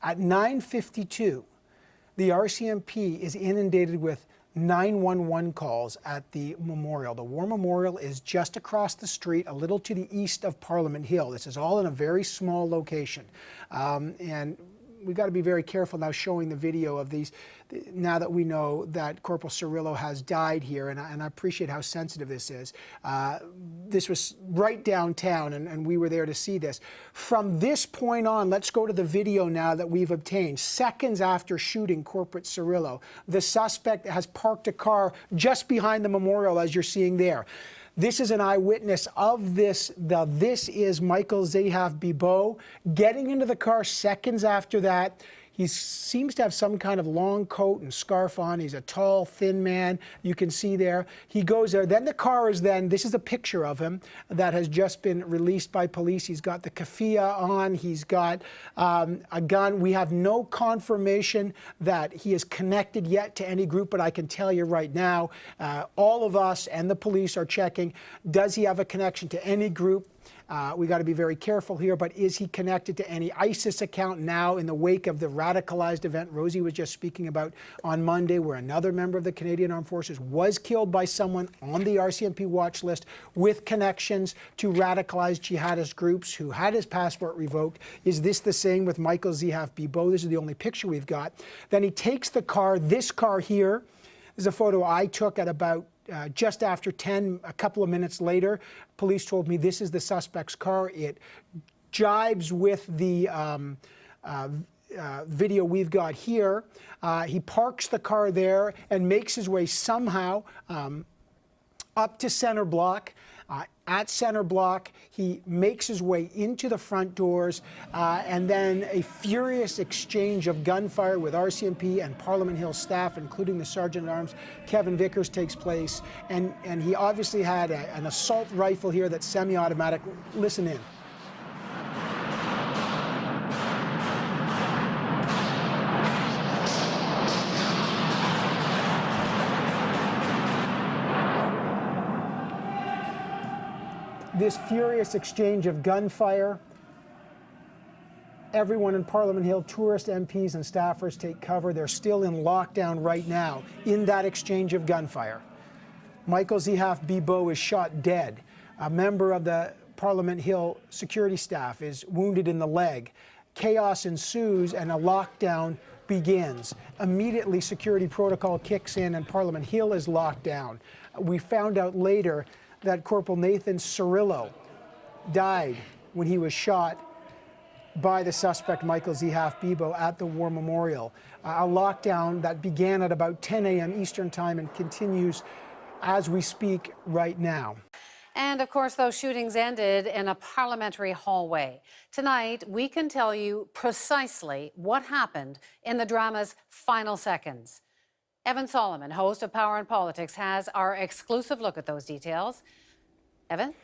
At 9:52, the RCMP is inundated with 911 calls at the memorial. The War Memorial is just across the street, a little to the east of Parliament Hill. This is all in a very small location. And we've got to be very careful now showing the video of these, now that we know that Corporal Cirillo has died here, and I appreciate how sensitive this is. This was right downtown, and we were there to see this. From this point on, let's go to the video now that we've obtained. Seconds after shooting Corporal Cirillo, the suspect has parked a car just behind the memorial, as you're seeing there. This is an eyewitness of this. This is Michael Zehaf-Bibeau getting into the car seconds after that. He seems to have some kind of long coat and scarf on. He's a tall, thin man. You can see there. He goes there. Then the car is this is a picture of him that has just been released by police. He's got the keffiyeh on. He's got a gun. We have no confirmation that he is connected yet to any group, but I can tell you right now, all of us and the police are checking. Does he have a connection to any group? We got to be very careful here, but is he connected to any ISIS account now in the wake of the radicalized event Rosie was just speaking about on Monday, where another member of the Canadian Armed Forces was killed by someone on the RCMP watch list with connections to radicalized jihadist groups who had his passport revoked? Is this the same with Michael Zehaf-Bibeau? This is the only picture we've got. Then he takes the car, this car here. This is a photo I took at about just after 10, a couple of minutes later. Police told me this is the suspect's car. It jibes with the video we've got here. He parks the car there and makes his way somehow up to center block. At center block, he makes his way into the front doors, and then a furious exchange of gunfire with RCMP and Parliament Hill staff, including the Sergeant-at-Arms, Kevin Vicker, takes place. And he obviously had an assault rifle here that's semi-automatic. Listen in. This furious exchange of gunfire. Everyone in Parliament Hill, tourist MPs and staffers, take cover. They're still in lockdown right now in that exchange of gunfire. Michael Zehaf-Bibeau is shot dead. A member of the Parliament Hill security staff is wounded in the leg. Chaos ensues and a lockdown begins. Immediately, security protocol kicks in and Parliament Hill is locked down. We found out later that Corporal Nathan Cirillo died when he was shot by the suspect Michael Zehaf-Bibeau at the War Memorial. A lockdown that began at about 10 a.m. Eastern Time and continues as we speak right now. And of course, those shootings ended in a parliamentary hallway. Tonight, we can tell you precisely what happened in the drama's final seconds. Evan Solomon, host of Power and Politics, has our exclusive look at those details. Evan?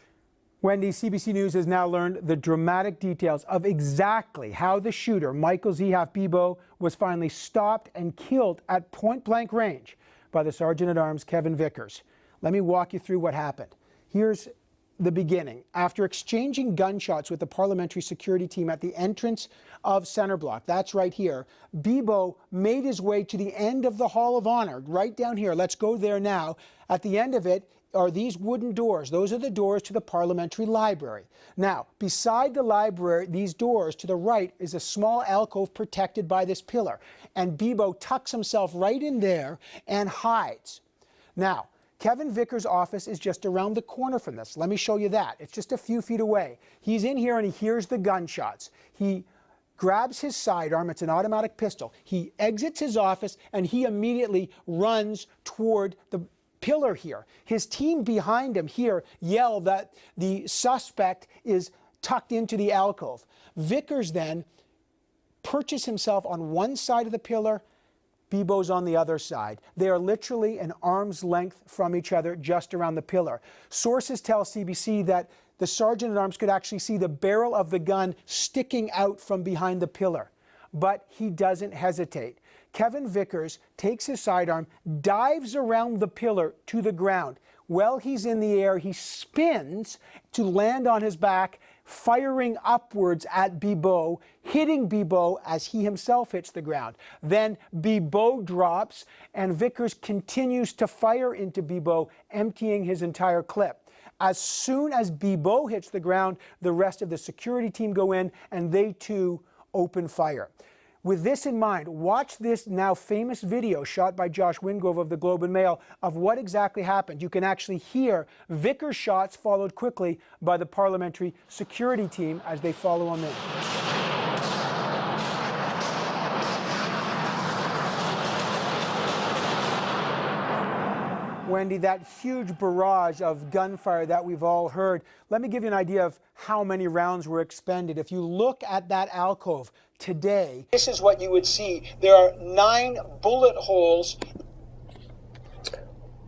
Wendy, CBC News has now learned the dramatic details of exactly how the shooter, Michael Zehaf-Bibeau, was finally stopped and killed at point-blank range by the Sergeant-at-Arms, Kevin Vickers. Let me walk you through what happened. Here's the beginning. After exchanging gunshots with the parliamentary security team at the entrance of Centre Block, that's right here, Bibeau made his way to the end of the Hall of Honor, right down here. Let's go there now. At the end of it are these wooden doors. Those are the doors to the Parliamentary Library. Now, beside the library, these doors to the right is a small alcove protected by this pillar. And Bibeau tucks himself right in there and hides. Now, Kevin Vickers' office is just around the corner from this. Let me show you that. It's just a few feet away. He's in here and he hears the gunshots. He grabs his sidearm. It's an automatic pistol. He exits his office and he immediately runs toward the pillar here. His team behind him here yell that the suspect is tucked into the alcove. Vickers then perches himself on one side of the pillar. Bibeau's on the other side. They are literally an arm's length from each other just around the pillar. Sources tell CBC that the Sergeant-at-Arms could actually see the barrel of the gun sticking out from behind the pillar. But he doesn't hesitate. Kevin Vickers takes his sidearm, dives around the pillar to the ground. While he's in the air, he spins to land on his back, firing upwards at Bibeau, hitting Bibeau as he himself hits the ground. Then Bibeau drops and Vickers continues to fire into Bibeau, emptying his entire clip. As soon as Bibeau hits the ground, the rest of the security team go in and they too open fire. With this in mind, watch this now famous video shot by Josh Wingrove of the Globe and Mail of what exactly happened. You can actually hear Vickers' shots followed quickly by the parliamentary security team as they follow him in. Wendy, that huge barrage of gunfire that we've all heard, let me give you an idea of how many rounds were expended. If you look at that alcove today, this is what you would see. There are 9 bullet holes.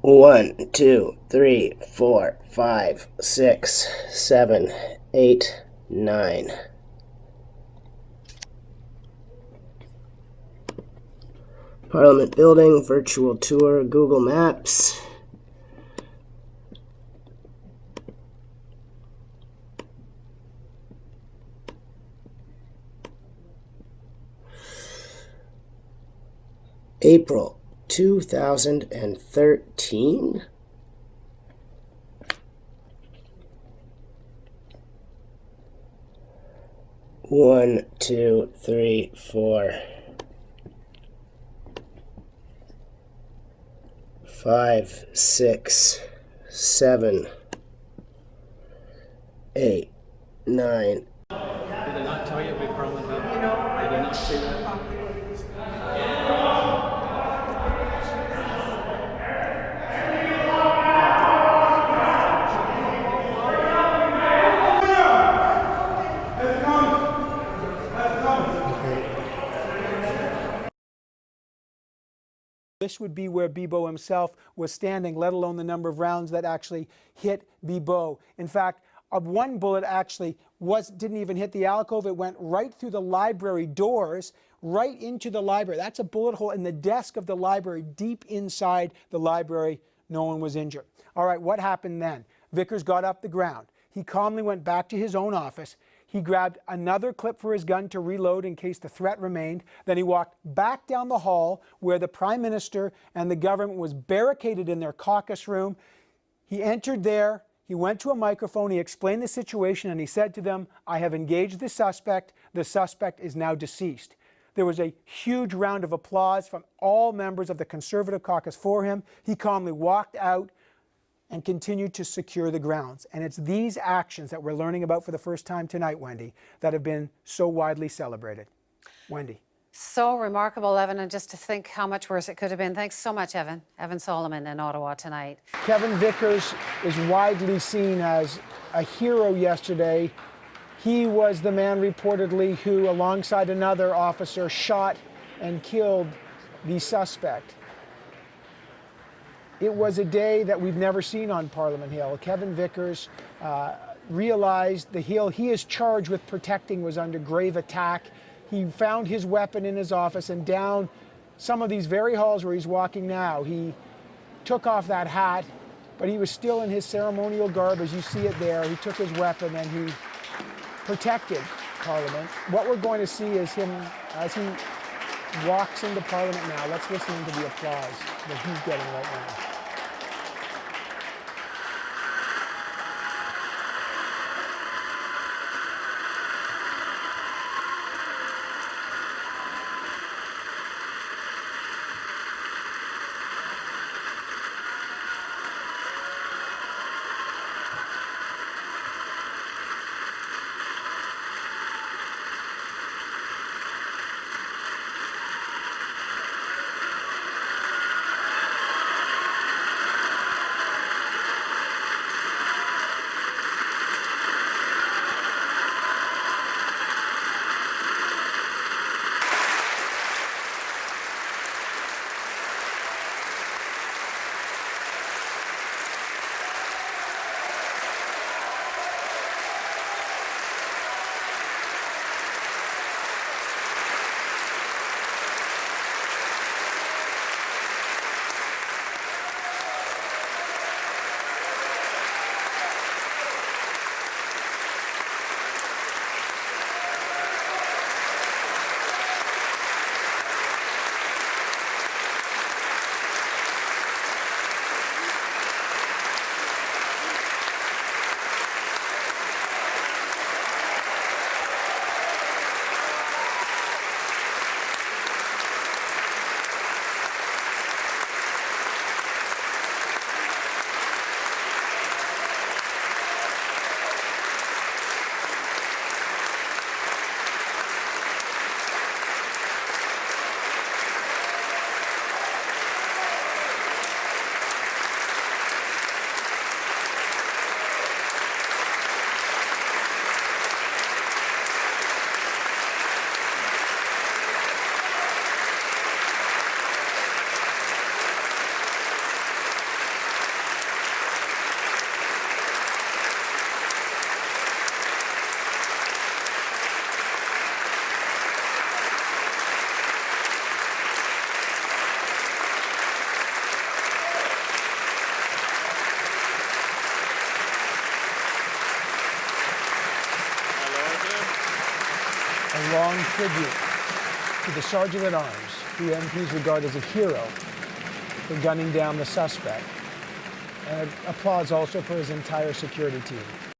1, 2, 3, 4, 5, 6, 7, 8, 9. Parliament Building, virtual tour, Google Maps. April 2013. One, two, three, 4, 5, 6, 7, 8, 9. Did they not tell you it'd be Parliament House? Did they not say that? This would be where Bibeau himself was standing, let alone the number of rounds that actually hit Bibeau. In fact, one bullet actually didn't even hit the alcove. It went right through the library doors, right into the library. That's a bullet hole in the desk of the library, deep inside the library. No one was injured. All right, what happened then? Vickers got off the ground. He calmly went back to his own office. He grabbed another clip for his gun to reload in case the threat remained. Then he walked back down the hall where the Prime Minister and the government was barricaded in their caucus room. He entered there. He went to a microphone. He explained the situation and he said to them, "I have engaged the suspect. The suspect is now deceased." There was a huge round of applause from all members of the Conservative caucus for him. He calmly walked out and continued to secure the grounds. And it's these actions that we're learning about for the first time tonight, Wendy, that have been so widely celebrated. Wendy. So remarkable, Evan, and just to think how much worse it could have been. Thanks so much, Evan. Evan Solomon in Ottawa tonight. Kevin Vickers is widely seen as a hero yesterday. He was the man reportedly who, alongside another officer, shot and killed the suspect. It was a day that we've never seen on Parliament Hill. Kevin Vickers realized the hill he is charged with protecting was under grave attack. He found his weapon in his office, and down some of these very halls where he's walking now, he took off that hat, but he was still in his ceremonial garb as you see it there. He took his weapon and he protected Parliament. What we're going to see is him as he walks into Parliament now. Let's listen to the applause that he's getting right now. long tribute to the Sergeant at Arms, who MPs regard as a hero for gunning down the suspect. And applause also for his entire security team.